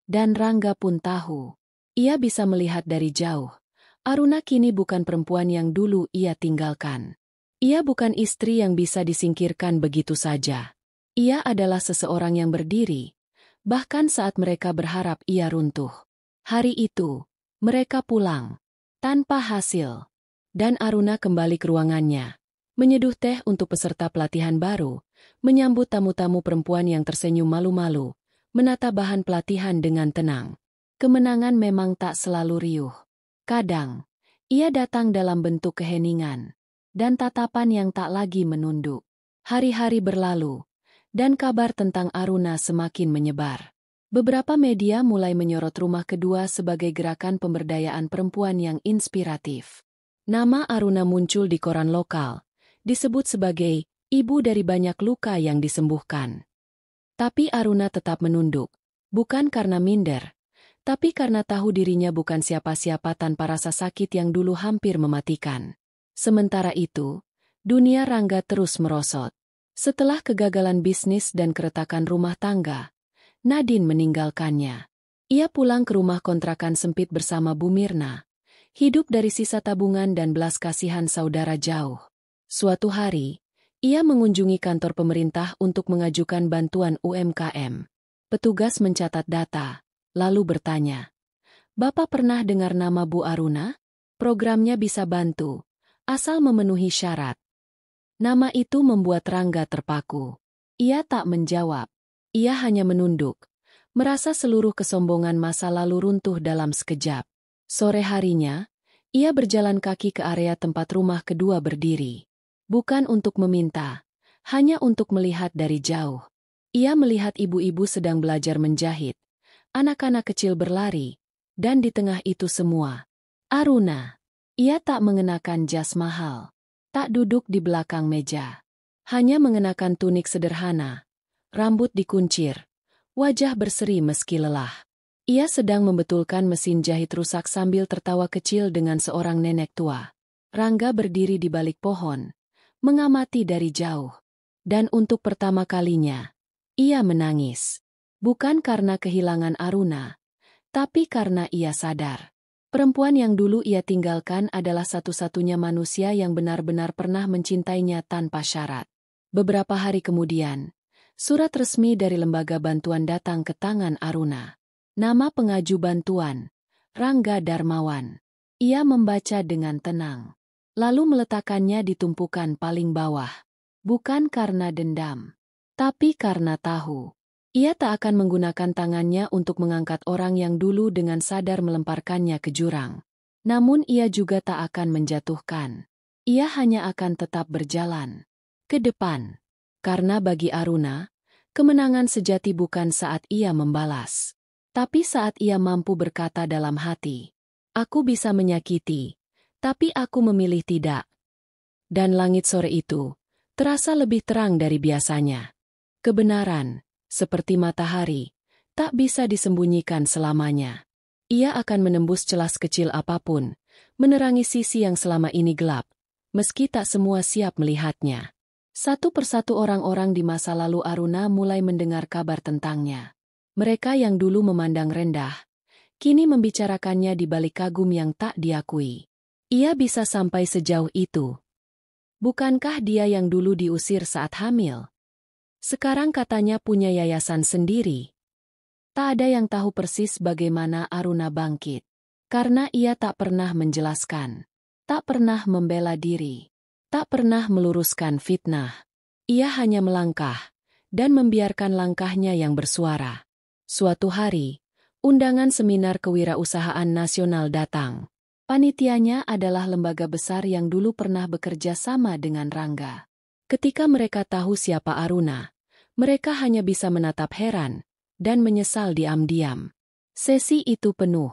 Dan Rangga pun tahu. Ia bisa melihat dari jauh. Aruna kini bukan perempuan yang dulu ia tinggalkan. Ia bukan istri yang bisa disingkirkan begitu saja. Ia adalah seseorang yang berdiri, bahkan saat mereka berharap ia runtuh. Hari itu, mereka pulang, tanpa hasil. Dan Aruna kembali ke ruangannya, menyeduh teh untuk peserta pelatihan baru, menyambut tamu-tamu perempuan yang tersenyum malu-malu, menata bahan pelatihan dengan tenang. Kemenangan memang tak selalu riuh. Kadang, ia datang dalam bentuk keheningan, dan tatapan yang tak lagi menunduk. Hari-hari berlalu, dan kabar tentang Aruna semakin menyebar. Beberapa media mulai menyorot rumah kedua sebagai gerakan pemberdayaan perempuan yang inspiratif. Nama Aruna muncul di koran lokal, disebut sebagai ibu dari banyak luka yang disembuhkan. Tapi Aruna tetap menunduk, bukan karena minder, tapi karena tahu dirinya bukan siapa-siapa tanpa rasa sakit yang dulu hampir mematikan. Sementara itu, dunia Rangga terus merosot. Setelah kegagalan bisnis dan keretakan rumah tangga, Nadine meninggalkannya. Ia pulang ke rumah kontrakan sempit bersama Bu Mirna, hidup dari sisa tabungan dan belas kasihan saudara jauh. Suatu hari, ia mengunjungi kantor pemerintah untuk mengajukan bantuan UMKM. Petugas mencatat data, lalu bertanya, "Bapak pernah dengar nama Bu Aruna? Programnya bisa bantu, asal memenuhi syarat." Nama itu membuat Rangga terpaku. Ia tak menjawab. Ia hanya menunduk, merasa seluruh kesombongan masa lalu runtuh dalam sekejap. Sore harinya, ia berjalan kaki ke area tempat rumah kedua berdiri. Bukan untuk meminta, hanya untuk melihat dari jauh. Ia melihat ibu-ibu sedang belajar menjahit, anak-anak kecil berlari, dan di tengah itu semua, Aruna. Ia tak mengenakan jas mahal, tak duduk di belakang meja. Hanya mengenakan tunik sederhana, rambut dikuncir, wajah berseri meski lelah. Ia sedang membetulkan mesin jahit rusak sambil tertawa kecil dengan seorang nenek tua. Rangga berdiri di balik pohon, mengamati dari jauh. Dan untuk pertama kalinya, ia menangis. Bukan karena kehilangan Aruna, tapi karena ia sadar. Perempuan yang dulu ia tinggalkan adalah satu-satunya manusia yang benar-benar pernah mencintainya tanpa syarat. Beberapa hari kemudian, surat resmi dari lembaga bantuan datang ke tangan Aruna. Nama pengaju bantuan, Rangga Darmawan. Ia membaca dengan tenang, lalu meletakkannya di tumpukan paling bawah. Bukan karena dendam, tapi karena tahu. Ia tak akan menggunakan tangannya untuk mengangkat orang yang dulu dengan sadar melemparkannya ke jurang. Namun ia juga tak akan menjatuhkan. Ia hanya akan tetap berjalan ke depan. Karena bagi Aruna, kemenangan sejati bukan saat ia membalas, tapi saat ia mampu berkata dalam hati, "Aku bisa menyakiti, tapi aku memilih tidak." Dan langit sore itu terasa lebih terang dari biasanya. Kebenaran, seperti matahari, tak bisa disembunyikan selamanya. Ia akan menembus celah kecil apapun, menerangi sisi yang selama ini gelap, meski tak semua siap melihatnya. Satu persatu orang-orang di masa lalu Aruna mulai mendengar kabar tentangnya. Mereka yang dulu memandang rendah, kini membicarakannya di balik kagum yang tak diakui. Ia bisa sampai sejauh itu. Bukankah dia yang dulu diusir saat hamil? Sekarang katanya punya yayasan sendiri. Tak ada yang tahu persis bagaimana Aruna bangkit. Karena ia tak pernah menjelaskan. Tak pernah membela diri. Tak pernah meluruskan fitnah. Ia hanya melangkah, dan membiarkan langkahnya yang bersuara. Suatu hari, undangan seminar kewirausahaan nasional datang. Panitianya adalah lembaga besar yang dulu pernah bekerja sama dengan Rangga. Ketika mereka tahu siapa Aruna, mereka hanya bisa menatap heran dan menyesal diam-diam. Sesi itu penuh.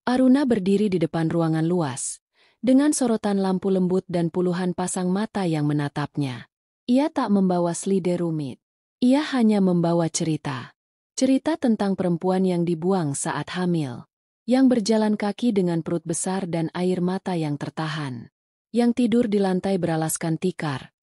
Aruna berdiri di depan ruangan luas, dengan sorotan lampu lembut dan puluhan pasang mata yang menatapnya. Ia tak membawa slide rumit. Ia hanya membawa cerita. Cerita tentang perempuan yang dibuang saat hamil. Yang berjalan kaki dengan perut besar dan air mata yang tertahan. Yang tidur di lantai beralaskan tikar.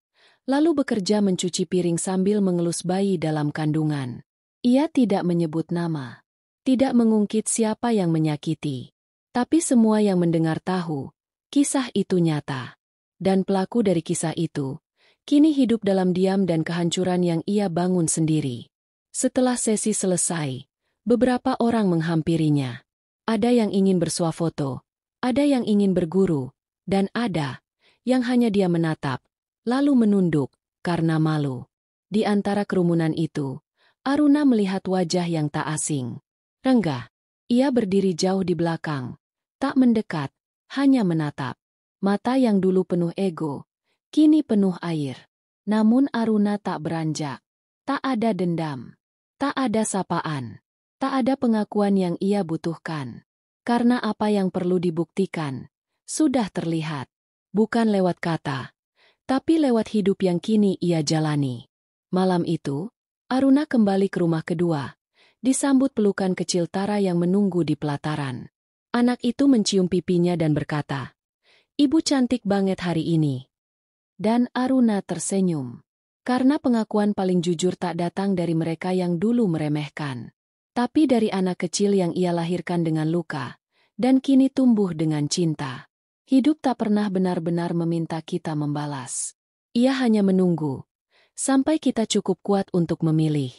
Lalu bekerja mencuci piring sambil mengelus bayi dalam kandungan. Ia tidak menyebut nama. Tidak mengungkit siapa yang menyakiti. Tapi semua yang mendengar tahu, kisah itu nyata. Dan pelaku dari kisah itu, kini hidup dalam diam dan kehancuran yang ia bangun sendiri. Setelah sesi selesai, beberapa orang menghampirinya. Ada yang ingin bersuah foto, ada yang ingin berguru, dan ada yang hanya dia menatap, lalu menunduk, karena malu. Di antara kerumunan itu, Aruna melihat wajah yang tak asing. Rangga. Ia berdiri jauh di belakang, tak mendekat, hanya menatap. Mata yang dulu penuh ego, kini penuh air. Namun Aruna tak beranjak. Tak ada dendam. Tak ada sapaan. Tak ada pengakuan yang ia butuhkan. Karena apa yang perlu dibuktikan sudah terlihat. Bukan lewat kata, Tapi lewat hidup yang kini ia jalani. Malam itu, Aruna kembali ke rumah kedua, disambut pelukan kecil Tara yang menunggu di pelataran. Anak itu mencium pipinya dan berkata, "Ibu cantik banget hari ini." Dan Aruna tersenyum. Karena pengakuan paling jujur tak datang dari mereka yang dulu meremehkan, tapi dari anak kecil yang ia lahirkan dengan luka, dan kini tumbuh dengan cinta. Hidup tak pernah benar-benar meminta kita membalas. Ia hanya menunggu, sampai kita cukup kuat untuk memilih,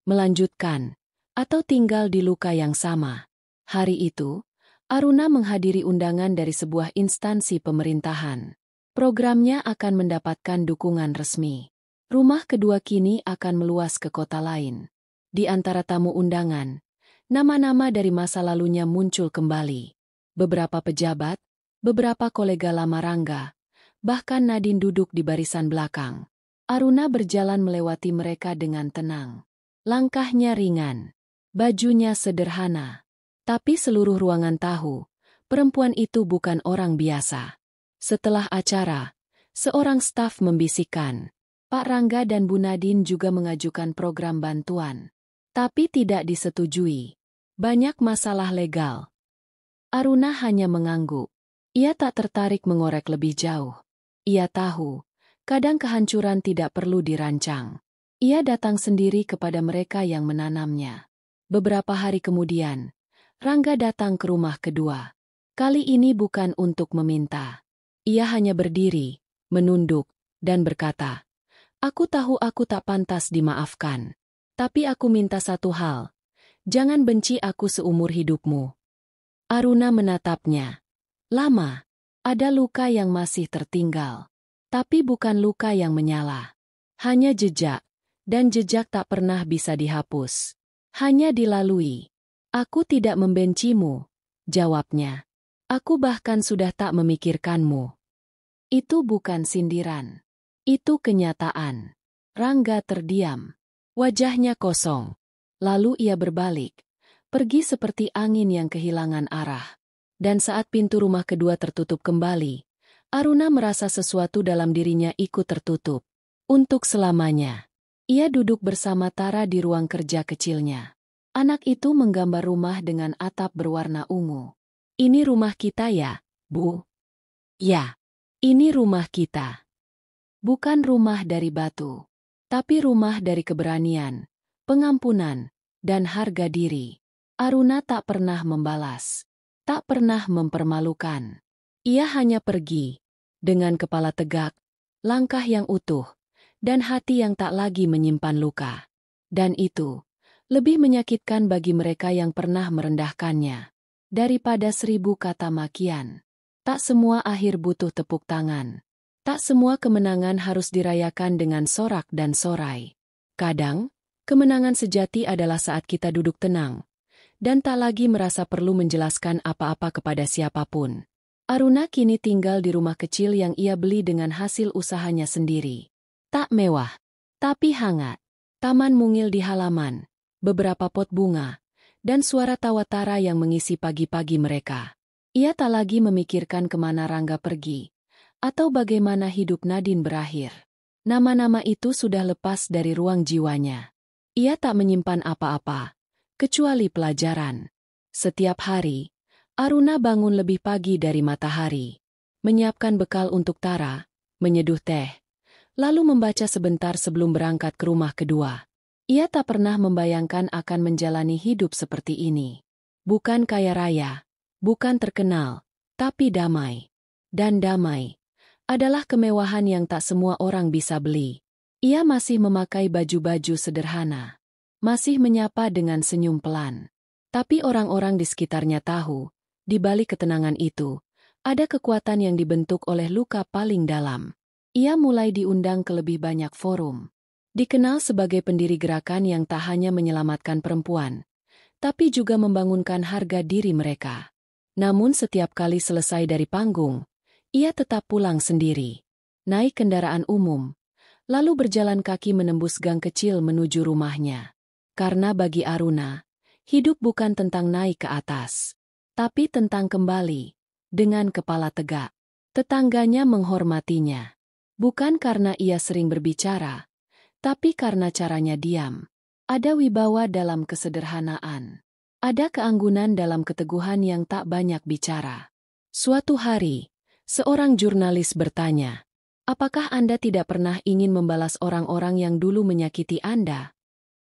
melanjutkan, atau tinggal di luka yang sama. Hari itu, Aruna menghadiri undangan dari sebuah instansi pemerintahan. Programnya akan mendapatkan dukungan resmi. Rumah kedua kini akan meluas ke kota lain. Di antara tamu undangan, nama-nama dari masa lalunya muncul kembali. Beberapa pejabat, beberapa kolega lama Rangga, bahkan Nadine duduk di barisan belakang. Aruna berjalan melewati mereka dengan tenang. Langkahnya ringan, bajunya sederhana. Tapi seluruh ruangan tahu, perempuan itu bukan orang biasa. Setelah acara, seorang staf membisikkan, Pak Rangga dan Bu Nadine juga mengajukan program bantuan. Tapi tidak disetujui. Banyak masalah legal. Aruna hanya mengangguk. Ia tak tertarik mengorek lebih jauh. Ia tahu, kadang kehancuran tidak perlu dirancang. Ia datang sendiri kepada mereka yang menanamnya. Beberapa hari kemudian, Rangga datang ke rumah kedua. Kali ini bukan untuk meminta. Ia hanya berdiri, menunduk, dan berkata, "Aku tahu aku tak pantas dimaafkan. Tapi aku minta satu hal. Jangan benci aku seumur hidupmu." Aruna menatapnya. Lama. Ada luka yang masih tertinggal. Tapi bukan luka yang menyala. Hanya jejak. Dan jejak tak pernah bisa dihapus. Hanya dilalui. "Aku tidak membencimu," jawabnya. "Aku bahkan sudah tak memikirkanmu." Itu bukan sindiran. Itu kenyataan. Rangga terdiam. Wajahnya kosong. Lalu ia berbalik. Pergi seperti angin yang kehilangan arah. Dan saat pintu rumah kedua tertutup kembali, Aruna merasa sesuatu dalam dirinya ikut tertutup. Untuk selamanya. Ia duduk bersama Tara di ruang kerja kecilnya. Anak itu menggambar rumah dengan atap berwarna ungu. "Ini rumah kita ya, Bu?" "Ya, ini rumah kita." Bukan rumah dari batu, tapi rumah dari keberanian, pengampunan, dan harga diri. Aruna tak pernah membalas, tak pernah mempermalukan. Ia hanya pergi, dengan kepala tegak, langkah yang utuh, dan hati yang tak lagi menyimpan luka. Dan itu, lebih menyakitkan bagi mereka yang pernah merendahkannya, daripada 1000 kata makian. Tak semua akhir butuh tepuk tangan. Tak semua kemenangan harus dirayakan dengan sorak dan sorai. Kadang, kemenangan sejati adalah saat kita duduk tenang, dan tak lagi merasa perlu menjelaskan apa-apa kepada siapapun. Aruna kini tinggal di rumah kecil yang ia beli dengan hasil usahanya sendiri. Tak mewah, tapi hangat. Taman mungil di halaman, beberapa pot bunga, dan suara tawa Tara yang mengisi pagi-pagi mereka. Ia tak lagi memikirkan kemana Rangga pergi, atau bagaimana hidup Nadine berakhir. Nama-nama itu sudah lepas dari ruang jiwanya. Ia tak menyimpan apa-apa, kecuali pelajaran. Setiap hari, Aruna bangun lebih pagi dari matahari, menyiapkan bekal untuk Tara, menyeduh teh, lalu membaca sebentar sebelum berangkat ke rumah kedua. Ia tak pernah membayangkan akan menjalani hidup seperti ini. Bukan kaya raya, bukan terkenal, tapi damai. Dan damai adalah kemewahan yang tak semua orang bisa beli. Ia masih memakai baju-baju sederhana. Masih menyapa dengan senyum pelan. Tapi orang-orang di sekitarnya tahu, di balik ketenangan itu, ada kekuatan yang dibentuk oleh luka paling dalam. Ia mulai diundang ke lebih banyak forum. Dikenal sebagai pendiri gerakan yang tak hanya menyelamatkan perempuan, tapi juga membangunkan harga diri mereka. Namun setiap kali selesai dari panggung, ia tetap pulang sendiri, naik kendaraan umum, lalu berjalan kaki menembus gang kecil menuju rumahnya. Karena bagi Aruna, hidup bukan tentang naik ke atas, tapi tentang kembali, dengan kepala tegak. Tetangganya menghormatinya. Bukan karena ia sering berbicara, tapi karena caranya diam. Ada wibawa dalam kesederhanaan. Ada keanggunan dalam keteguhan yang tak banyak bicara. Suatu hari, seorang jurnalis bertanya, "Apakah Anda tidak pernah ingin membalas orang-orang yang dulu menyakiti Anda?"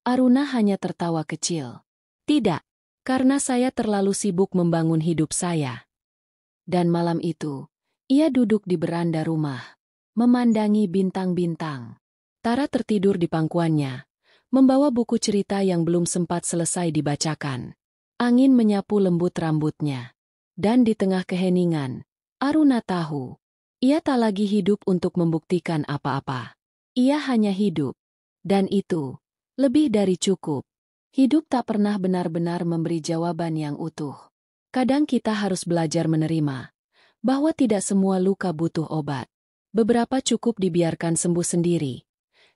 Aruna hanya tertawa kecil. "Tidak, karena saya terlalu sibuk membangun hidup saya." Dan malam itu, ia duduk di beranda rumah, memandangi bintang-bintang. Tara tertidur di pangkuannya, membawa buku cerita yang belum sempat selesai dibacakan. Angin menyapu lembut rambutnya. Dan di tengah keheningan, Aruna tahu, ia tak lagi hidup untuk membuktikan apa-apa. Ia hanya hidup. Dan itu, lebih dari cukup. Hidup tak pernah benar-benar memberi jawaban yang utuh. Kadang kita harus belajar menerima bahwa tidak semua luka butuh obat. Beberapa cukup dibiarkan sembuh sendiri.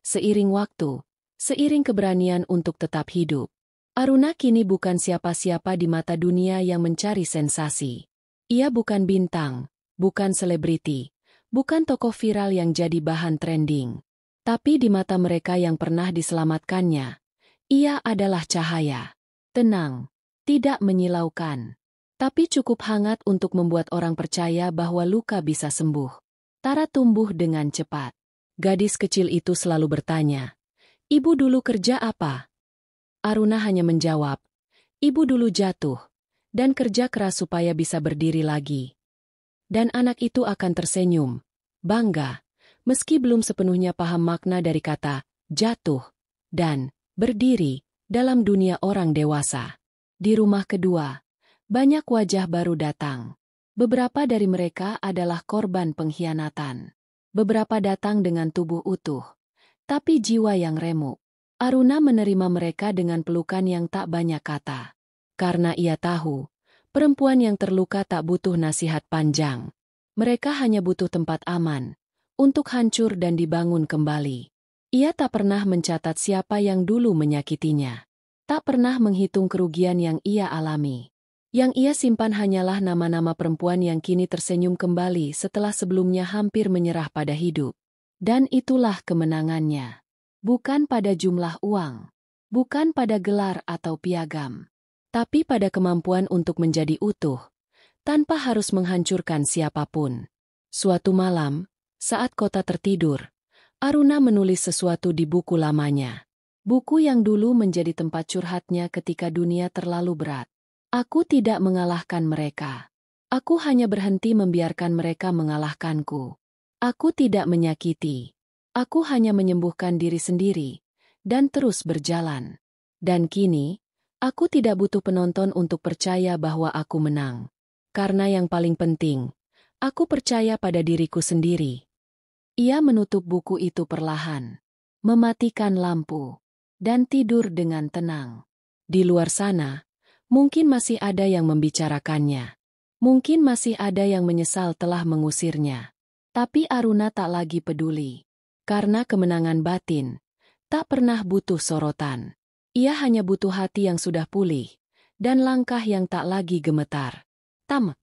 Seiring waktu, seiring keberanian untuk tetap hidup. Aruna kini bukan siapa-siapa di mata dunia yang mencari sensasi. Ia bukan bintang, bukan selebriti, bukan tokoh viral yang jadi bahan trending. Tapi di mata mereka yang pernah diselamatkannya, ia adalah cahaya. Tenang, tidak menyilaukan. Tapi cukup hangat untuk membuat orang percaya bahwa luka bisa sembuh. Tara tumbuh dengan cepat. Gadis kecil itu selalu bertanya, "Ibu dulu kerja apa?" Aruna hanya menjawab, "Ibu dulu jatuh, dan kerja keras supaya bisa berdiri lagi." Dan anak itu akan tersenyum, bangga, meski belum sepenuhnya paham makna dari kata jatuh dan berdiri dalam dunia orang dewasa. Di rumah kedua, banyak wajah baru datang. Beberapa dari mereka adalah korban pengkhianatan. Beberapa datang dengan tubuh utuh, tapi jiwa yang remuk. Aruna menerima mereka dengan pelukan yang tak banyak kata. Karena ia tahu, perempuan yang terluka tak butuh nasihat panjang. Mereka hanya butuh tempat aman, untuk hancur dan dibangun kembali. Ia tak pernah mencatat siapa yang dulu menyakitinya. Tak pernah menghitung kerugian yang ia alami. Yang ia simpan hanyalah nama-nama perempuan yang kini tersenyum kembali setelah sebelumnya hampir menyerah pada hidup. Dan itulah kemenangannya. Bukan pada jumlah uang, bukan pada gelar atau piagam, tapi pada kemampuan untuk menjadi utuh, tanpa harus menghancurkan siapapun. Suatu malam, saat kota tertidur, Aruna menulis sesuatu di buku lamanya. Buku yang dulu menjadi tempat curhatnya ketika dunia terlalu berat. "Aku tidak mengalahkan mereka. Aku hanya berhenti membiarkan mereka mengalahkanku. Aku tidak menyakiti. Aku hanya menyembuhkan diri sendiri, dan terus berjalan. Dan kini, aku tidak butuh penonton untuk percaya bahwa aku menang. Karena yang paling penting, aku percaya pada diriku sendiri." Ia menutup buku itu perlahan, mematikan lampu, dan tidur dengan tenang. Di luar sana, mungkin masih ada yang membicarakannya. Mungkin masih ada yang menyesal telah mengusirnya. Tapi Aruna tak lagi peduli. Karena kemenangan batin tak pernah butuh sorotan. Ia hanya butuh hati yang sudah pulih dan langkah yang tak lagi gemetar. Tamat.